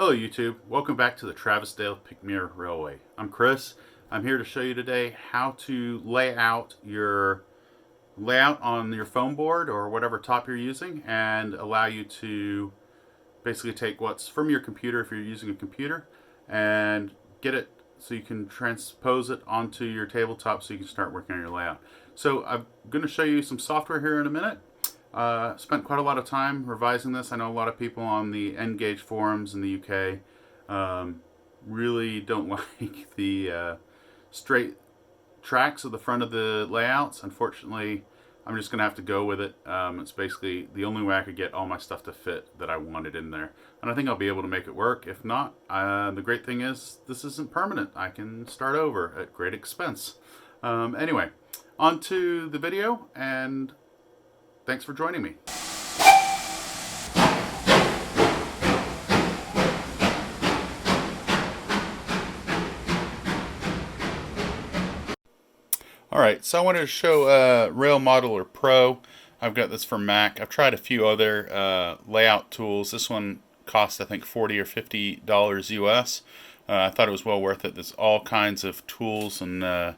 Hello YouTube, welcome back to the Travisdale-Pickmere Railway. I'm Chris. I'm here to show you today how to lay out your layout on your foam board or whatever top you're using and allow you to basically take what's from your computer if you're using a computer and get it so you can transpose it onto your tabletop so you can start working on your layout. So I'm going to show you some software here in a minute. Spent quite a lot of time revising this. I know a lot of people on the Engage forums in the UK really don't like the straight tracks at the front of the layouts. Unfortunately, I'm just going to have to go with it. It's basically the only way I could get all my stuff to fit that I wanted in there. And I think I'll be able to make it work. If not, the great thing is this isn't permanent. I can start over at great expense. Anyway, on to the video, and thanks for joining me. Alright, so I wanted to show Rail Modeler Pro. I've got this for Mac. I've tried a few other layout tools. This one cost I think $40 or $50 US. I thought it was well worth it. There's all kinds of tools and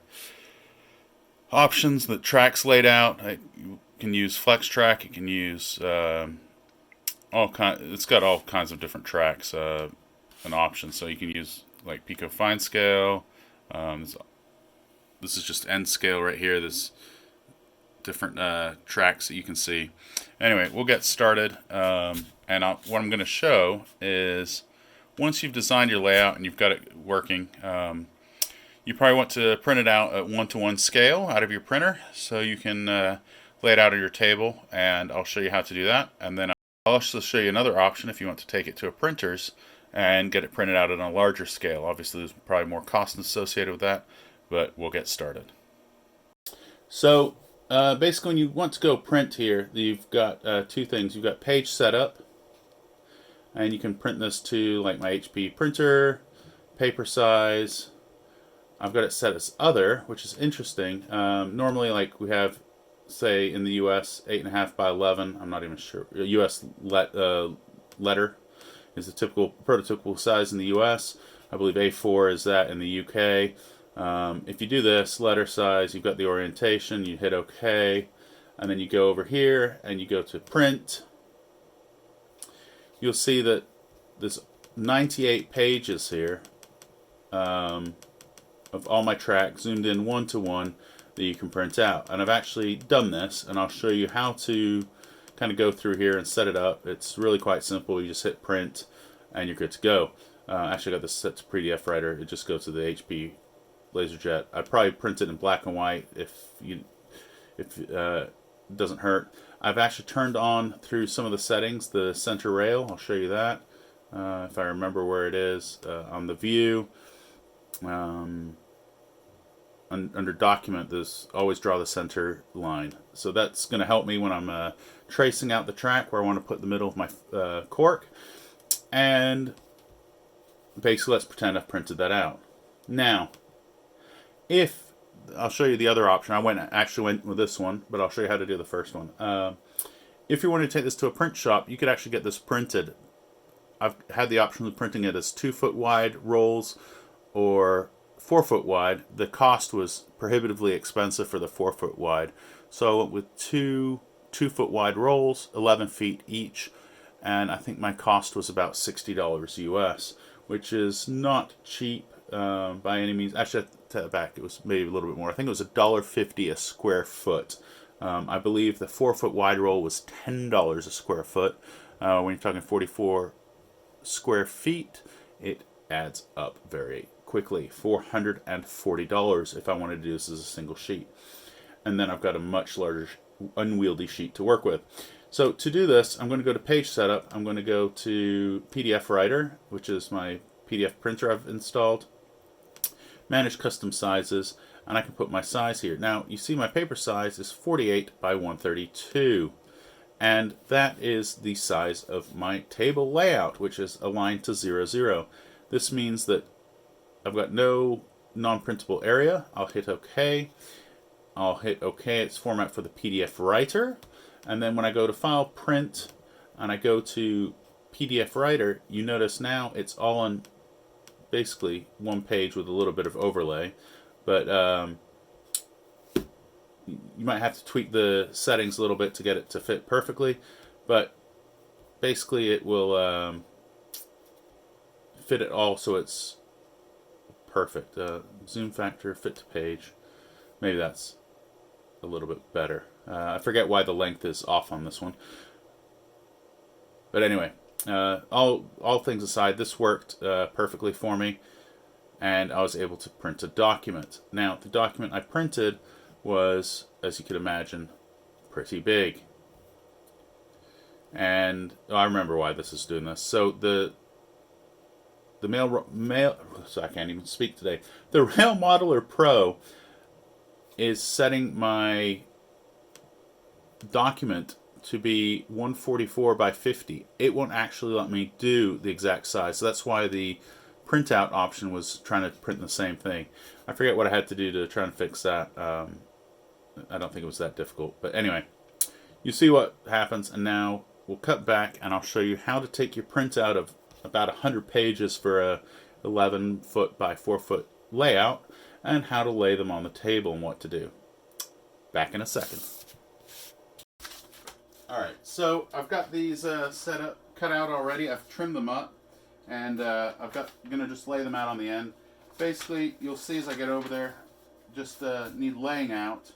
options that tracks laid out. You can use flex track. You can use it's got all kinds of different tracks and options. So you can use like Pico fine scale. This is just end scale right here. There's different tracks that you can see. Anyway, we'll get started. What I'm going to show is once you've designed your layout and you've got it working, you probably want to print it out at 1:1 scale out of your printer so you can lay it out on your table, and I'll show you how to do that. And then I'll also show you another option if you want to take it to a printer's and get it printed out at a larger scale. Obviously, there's probably more cost associated with that, but we'll get started. So basically, when you want to go print here, you've got two things. You've got page setup, and you can print this to like my HP printer, paper size. I've got it set as other, which is interesting. Normally, like we have, say in the US, 8.5 by 11. I'm not even sure. US letter is the typical prototypical size in the US. I believe A4 is that in the UK. If you do this letter size, you've got the orientation. You hit OK, and then you go over here and you go to print. You'll see that there's 98 pages here. Of all my tracks zoomed in 1:1 that you can print out. And I've actually done this, and I'll show you how to kind of go through here and set it up. It's really quite simple. You just hit print and you're good to go. Actually, I got this set to PDF writer. It just goes to the HP LaserJet. I'd probably print it in black and white if it doesn't hurt. I've actually turned on through some of the settings the center rail. I'll show you that if I remember where it is on the view. Under document, there's always draw the center line. So that's going to help me when I'm tracing out the track where I want to put the middle of my cork. And basically, let's pretend I've printed that out. Now, I'll show you the other option. I actually went with this one, but I'll show you how to do the first one. If you want to take this to a print shop, you could actually get this printed. I've had the option of printing it as 2-foot wide rolls or 4-foot wide. The cost was prohibitively expensive for the 4-foot wide, so I went with two 2-foot wide rolls, 11 feet each, and I think my cost was about $60 US, which is not cheap by any means. Actually, I take that back, it was maybe a little bit more. I think it was $1.50 a square foot. I believe the 4-foot wide roll was $10 a square foot. When you're talking 44 square feet, it adds up very quickly. $440 if I wanted to do this as a single sheet. And then I've got a much larger unwieldy sheet to work with. So to do this, I'm going to go to page setup. I'm going to go to PDF writer, which is my PDF printer I've installed. Manage custom sizes, and I can put my size here. Now you see my paper size is 48 by 132. And that is the size of my table layout, which is aligned to 0, 0. This means that I've got no non-printable area. I'll hit OK. I'll hit OK. It's format for the PDF writer. And then when I go to File, Print, and I go to PDF writer, you notice now it's all on basically one page with a little bit of overlay, but you might have to tweak the settings a little bit to get it to fit perfectly, but basically it will fit it all so it's perfect. Zoom factor, fit to page, maybe that's a little bit better. I forget why the length is off on this one, but anyway, all things aside, this worked perfectly for me, and I was able to print a document. Now, the document I printed was, as you could imagine, pretty big. And I remember why this is doing this. So the so I can't even speak today. The Rail Modeler Pro is setting my document to be 144 by 50. It won't actually let me do the exact size. So that's why the printout option was trying to print the same thing. I forget what I had to do to try and fix that. I don't think it was that difficult. But anyway, you see what happens, and now we'll cut back and I'll show you how to take your printout of about 100 pages for a 11-foot by 4-foot layout, and how to lay them on the table and what to do. Back in a second. Alright, so I've got these set up, cut out already. I've trimmed them up, and I'm gonna just lay them out on the end. Basically, you'll see as I get over there, just need laying out,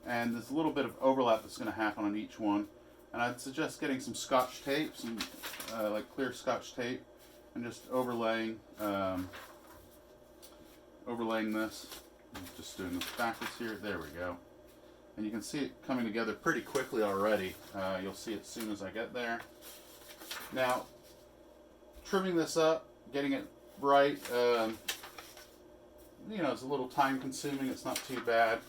and there's a little bit of overlap that's going to happen on each one. And I'd suggest getting some Scotch tape, some like clear Scotch tape, and just overlaying this. I'm just doing this backwards here. There we go. And you can see it coming together pretty quickly already. You'll see it as soon as I get there. Now, trimming this up, getting it right, you know, it's a little time consuming. It's not too bad.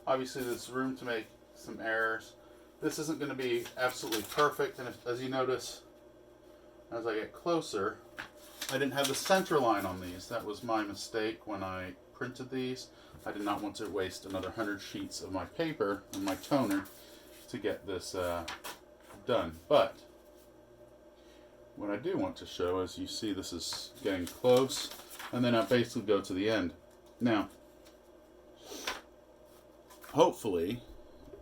Obviously, there's room to make some errors. This isn't going to be absolutely perfect, and as you notice, as I get closer, I didn't have the center line on these. That was my mistake when I printed these. I did not want to waste another 100 sheets of my paper and my toner to get this done. But what I do want to show is, you see this is getting close, and then I basically go to the end. Now, hopefully,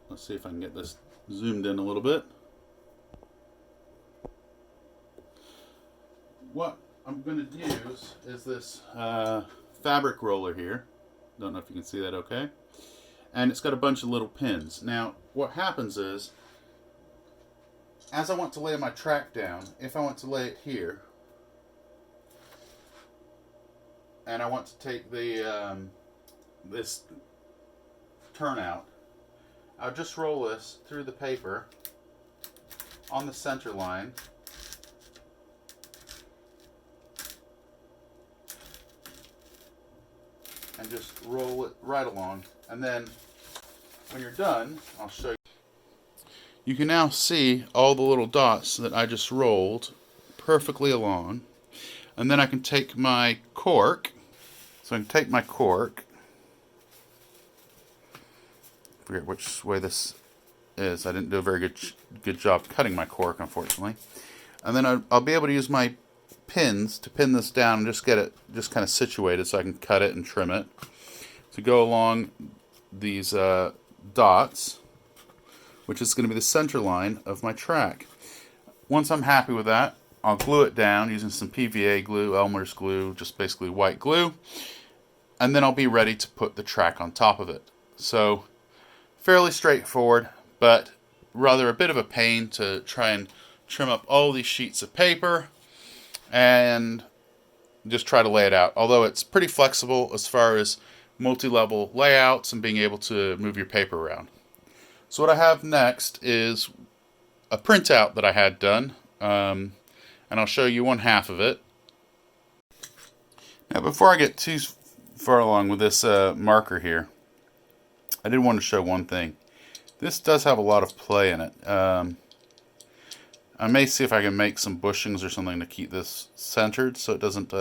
let's see if I can get this zoomed in a little bit. What I'm going to use is this fabric roller here. Don't know if you can see that okay. And it's got a bunch of little pins. Now, what happens is, as I want to lay my track down, if I want to lay it here, and I want to take the this turnout, I'll just roll this through the paper on the center line, and just roll it right along. And then when you're done, I'll show you. You can now see all the little dots that I just rolled perfectly along. And then I can take my cork. So I can take my cork. I forget which way this is. I didn't do a very good job cutting my cork, unfortunately. And then I'll be able to use my pins to pin this down and just get it just kind of situated so I can cut it and trim it to go along these dots, which is going to be the center line of my track. Once I'm happy with that, I'll glue it down using some PVA glue, Elmer's glue, just basically white glue, and then I'll be ready to put the track on top of it. So fairly straightforward, but rather a bit of a pain to try and trim up all these sheets of paper and just try to lay it out. Although it's pretty flexible as far as multi-level layouts and being able to move your paper around. So what I have next is a printout that I had done, and I'll show you one half of it. Now, before I get too far along with this marker here, I did want to show one thing. This does have a lot of play in it. I may see if I can make some bushings or something to keep this centered so it doesn't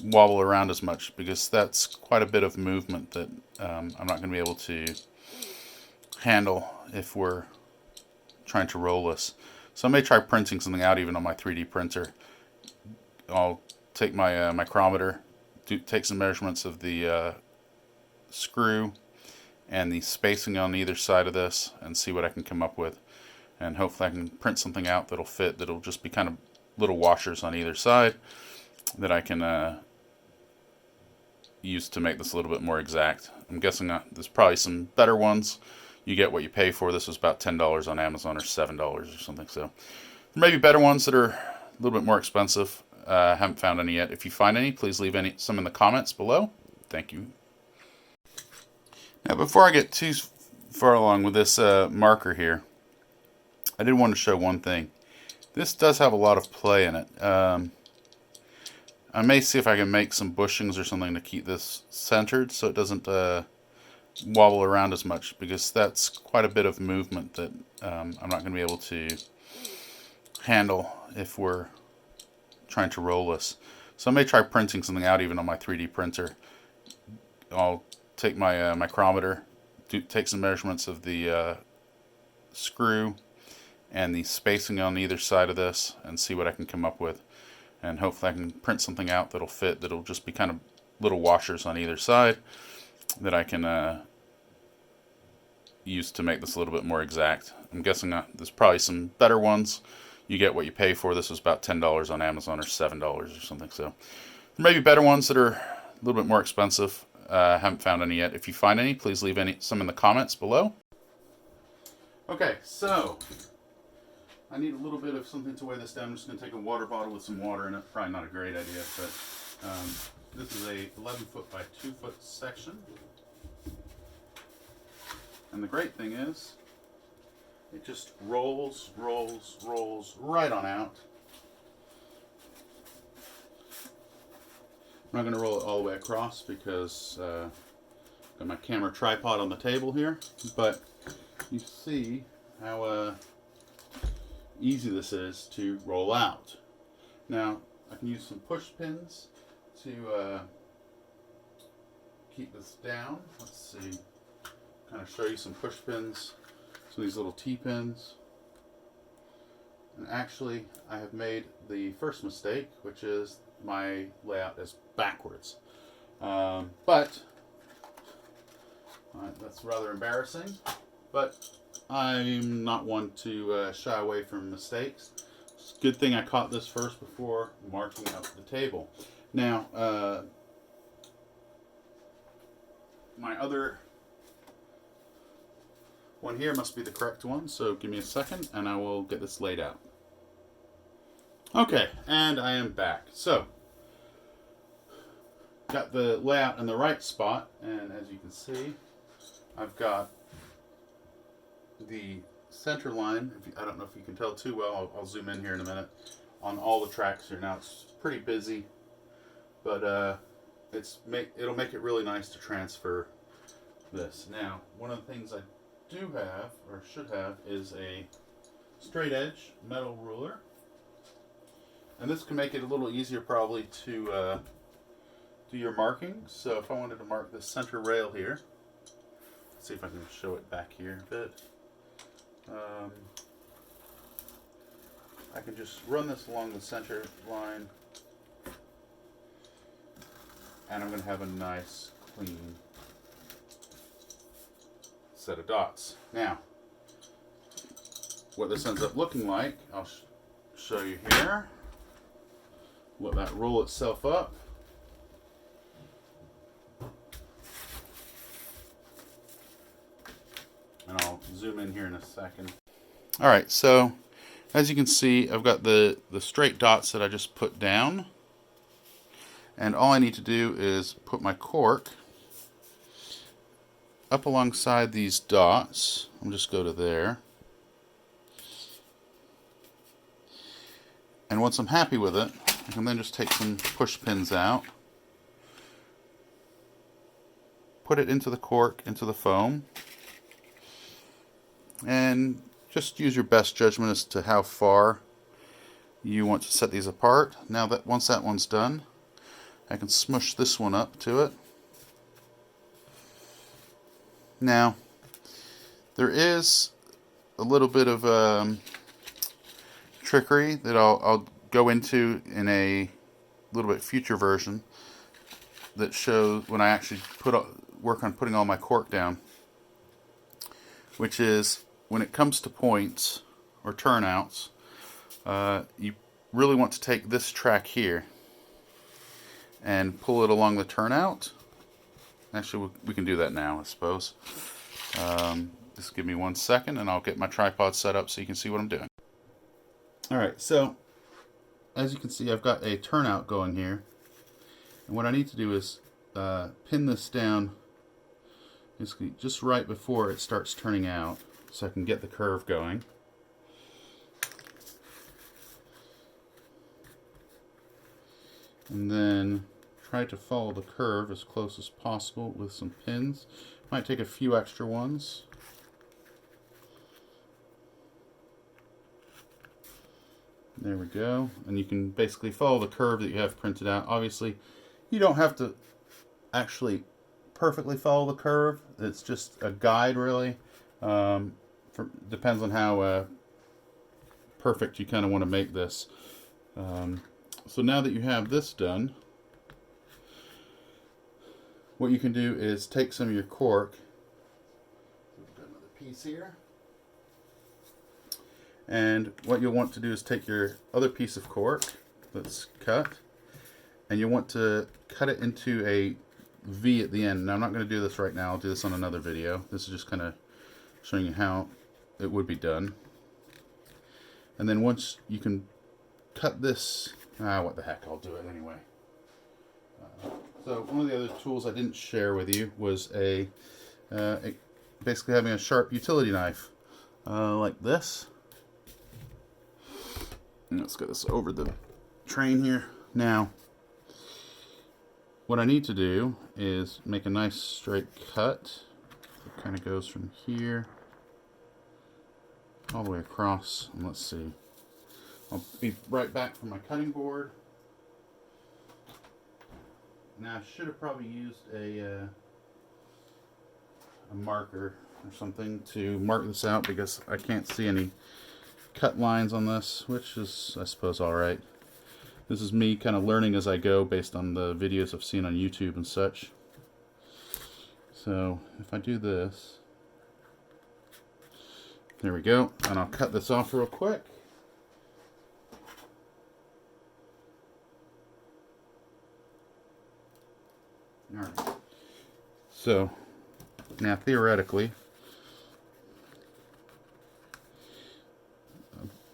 wobble around as much, because that's quite a bit of movement that I'm not going to be able to handle if we're trying to roll this. So I may try printing something out even on my 3D printer. I'll take my micrometer, take some measurements of the screw and the spacing on either side of this and see what I can come up with. And hopefully I can print something out that'll fit, that'll just be kind of little washers on either side that I can use to make this a little bit more exact. I'm guessing there's probably some better ones. You get what you pay for. This was about $10 on Amazon or $7 or something. So there may be better ones that are a little bit more expensive. Haven't found any yet. If you find any, please leave some in the comments below. Thank you. Now, before I get too far along with this marker here, I did want to show one thing. This does have a lot of play in it. I may see if I can make some bushings or something to keep this centered so it doesn't wobble around as much, because that's quite a bit of movement that I'm not going to be able to handle if we're trying to roll this. So I may try printing something out even on my 3D printer. I'll take my micrometer, take some measurements of the screw and the spacing on either side of this and see what I can come up with. And hopefully I can print something out that'll fit, that'll just be kind of little washers on either side that I can use to make this a little bit more exact. I'm guessing there's probably some better ones. You get what you pay for. This was about $10 on Amazon or $7 or something. So there may be better ones that are a little bit more expensive. Haven't found any yet. If you find any, please leave some in the comments below. Okay, so I need a little bit of something to weigh this down. I'm just going to take a water bottle with some water in it. Probably not a great idea, but this is a 11 foot by 2 foot section. And the great thing is, it just rolls right on out. I'm not going to roll it all the way across because I've got my camera tripod on the table here, but you see how easy this is to roll out. Now I can use some push pins to keep this down. Let's see, kind of show you some push pins. So these little T-pins. And actually I have made the first mistake, which is my layout is backwards. But that's rather embarrassing, but I'm not one to shy away from mistakes. It's a good thing I caught this first before marking up the table. Now, my other one here must be the correct one, so give me a second and I will get this laid out. Okay, and I am back. So, got the layout in the right spot, and as you can see, I've got the center line. I don't know if you can tell too well. I'll zoom in here in a minute on all the tracks here. Now it's pretty busy, but it'll make it really nice to transfer this. Now, one of the things I do have, or should have, is a straight edge metal ruler, and this can make it a little easier probably to do your markings. So if I wanted to mark the center rail here, let's see if I can show it back here a bit. I can just run this along the center line, and I'm going to have a nice clean set of dots. Now, what this ends up looking like, I'll show you here. Let that roll itself up. And I'll zoom in here in a second. Alright, so as you can see, I've got the straight dots that I just put down. And all I need to do is put my cork up alongside these dots. I'll just go to there. And once I'm happy with it, I can then just take some push pins out, put it into the cork, into the foam, and just use your best judgment as to how far you want to set these apart. Now that once that one's done, I can smush this one up to it. Now, there is a little bit of trickery that I'll go into in a little bit future version that shows when I actually work on putting all my cork down, which is when it comes to points or turnouts, you really want to take this track here and pull it along the turnout. Actually, we can do that now, I suppose. Just give me 1 second and I'll get my tripod set up so you can see what I'm doing. Alright, so as you can see, I've got a turnout going here. And what I need to do is pin this down basically just right before it starts turning out so I can get the curve going. And then try to follow the curve as close as possible with some pins. Might take a few extra ones. There we go. And you can basically follow the curve that you have printed out. Obviously, you don't have to actually perfectly follow the curve. It's just a guide, really. Depends on how perfect you kind of want to make this. So now that you have this done, what you can do is take some of your cork. We've got another piece here. And what you'll want to do is take your other piece of cork that's cut, and you want to cut it into a V at the end. Now I'm not going to do this right now. I'll do this on another video. This is just kind of showing you how it would be done. And then once you can cut this, what the heck, I'll do it anyway. So one of the other tools I didn't share with you was basically having a sharp utility knife like this. And let's get this over the train here. Now, what I need to do is make a nice straight cut. It kind of goes from here all the way across. And let's see. I'll be right back from my cutting board. Now, I should have probably used a marker or something to mark this out because I can't see any cut lines on this, which is, I suppose, alright. This is me kind of learning as I go based on the videos I've seen on YouTube and such. So, if I do this, there we go, and I'll cut this off real quick. Alright, so now theoretically,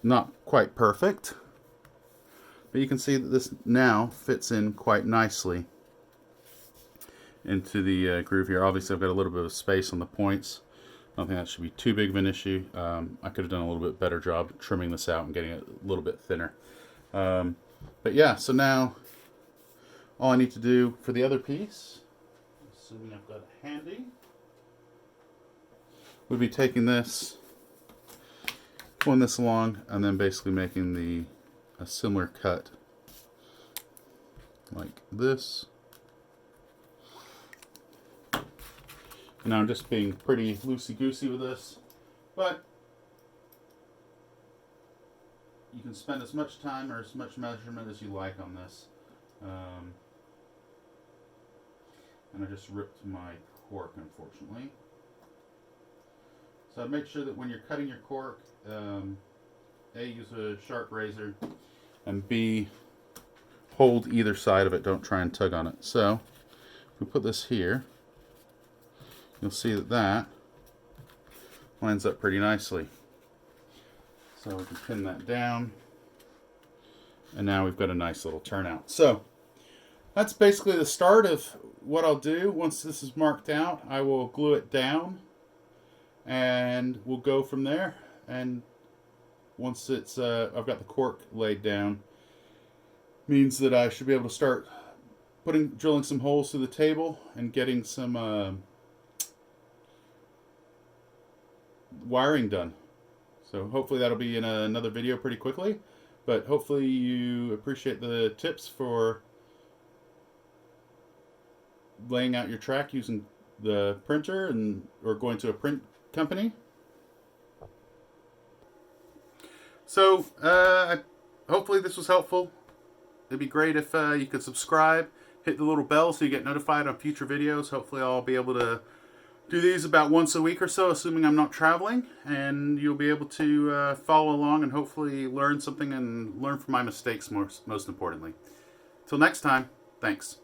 not quite perfect, but you can see that this now fits in quite nicely into the groove here. Obviously I've got a little bit of space on the points. I don't think that should be too big of an issue. I could have done a little bit better job trimming this out and getting it a little bit thinner. But yeah, so now all I need to do for the other piece, assuming I've got it handy, would be taking this, pulling this along, and then basically making a similar cut like this. Now I'm just being pretty loosey-goosey with this, but you can spend as much time or as much measurement as you like on this. And I just ripped my cork, unfortunately. So I'd make sure that when you're cutting your cork, A, use a sharp razor, and B, hold either side of it. Don't try and tug on it. So if we put this here, you'll see that lines up pretty nicely. So we can pin that down, and now we've got a nice little turnout. So that's basically the start of what I'll do. Once this is marked out, I will glue it down, and we'll go from there. And once it's I've got the cork laid down, means that I should be able to start drilling some holes through the table and getting some wiring done. So hopefully that'll be in another video pretty quickly, but hopefully you appreciate the tips for laying out your track using the printer or going to a print company. So, hopefully this was helpful. It'd be great if you could subscribe, hit the little bell so you get notified on future videos. Hopefully I'll be able to do these about once a week or so, assuming I'm not traveling, and you'll be able to follow along and hopefully learn something and learn from my mistakes most importantly. Till next time, thanks.